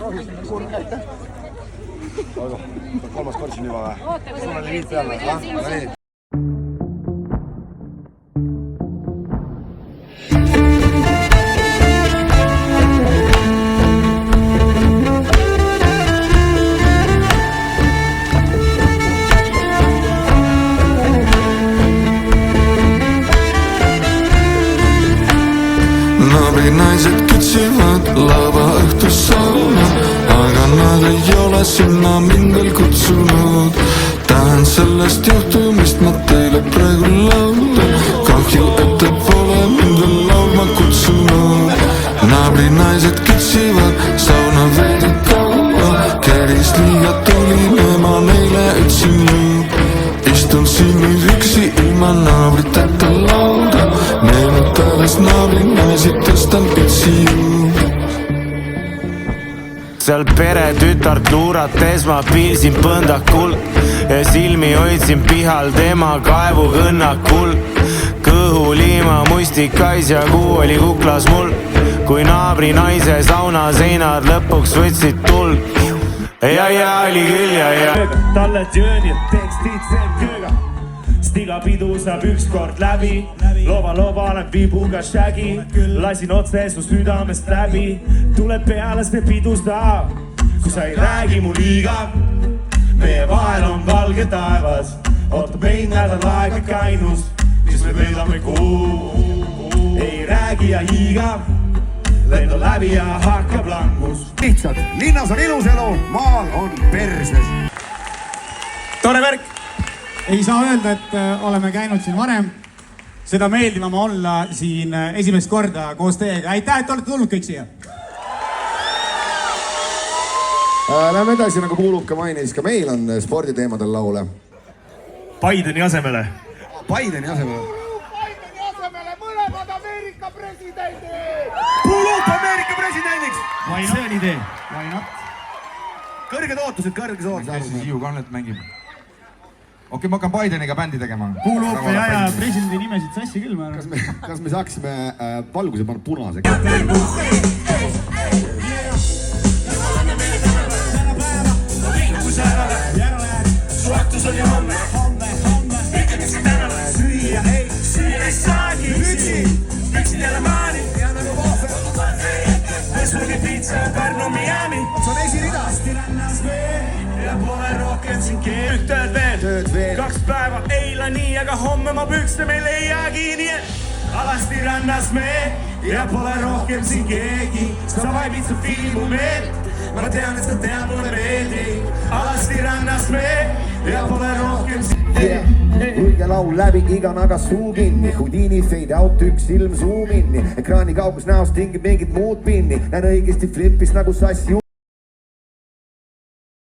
Olgu, kolmas kord siin juba või? Sul oli viit peal või? Naised kütsivad lava õhtus sauna, aga nad ei ole sinna mind veel kutsunud. Tahan sellest juhtumist ma teile praegu laulda. Kahju, et te pole mind veel laulma kutsunud. Naabri naised kütsivad sauna veidi kaua. Keris liiga tuline, ma neile ütsin ju. Istun siin nüüd üksi ilma naabriteta lauda. Meenutades naabri naisi tõstan pitsi juurde. Seal pere tütart luurates ma piilsin põndakul ja silmi hoidsin pihal tema kaevu kõnnakul. Kõhuliima mustikais ja kuu oli kuklas mul, kui naabri naise sauna seinad lõpuks võtsid tuld. Ja oli küll ja talle tööni, et tekstid see kööga. Stiga pidu saab ükskord läbi, loba olen vibuga shaggy. Lasin otse su südamest läbi, tuleb peale see pidusta. Kui sa ei räägi mu liiga, meie vahel on valge taevas. Ootab meid nädal aega kainus, siis me veedame kuu. Ei räägi ja hiiga, lenda läbi ja hakkab langus. Lihtsalt, linnas on ilus elu, maal on perses. Tore värk! Ei saa öelda, et oleme käinud siin varem. Seda meeldivam olla siin esimest korda koos teiega. Aitäh, et olete tulnud kõik siia. Lähme edasi, nagu Kuuluke mainis, ka meil on sporditeemadel laule. Bideni asemele. Bideni asemele. Bideni asemele mõlemad Ameerika presidendi! Kuulup Ameerika presidendiks! See on idee. Kõrged ootused, kõrges ootused. Kes siis Hiiu Kannet mängib? Okei, ma hakkan Bideniga bändi tegema. Kuulup ei aja presidendi nimesid sassi küll, ma arvan. Kas me saaksime valguse panna punase? Suhtus oli homme, ikkagi tänane süüa ei saagi üksin jälle maani. Veslugi pizza, Pärnu, Miami. See on esirida. Rannas veel ja pole rohkem siin keelt. Tööd veel, 2 päeva eila nii, aga homme ma pükste meil ei jaagi, nii et alasti rannas me ja pole rohkem siin keegi. Sa vaibid su filmu meelt, ma tean, et sa tead mulle meeldi. Alasti rannas me ja pole rohkem siin keegi. Õige laul läbi, iga naga suu kinni. Houdini fade out, üks silm zoom inni. Ekraani kaugus näost tingib mingit muud pinni. Näen õigesti flipis nagu sass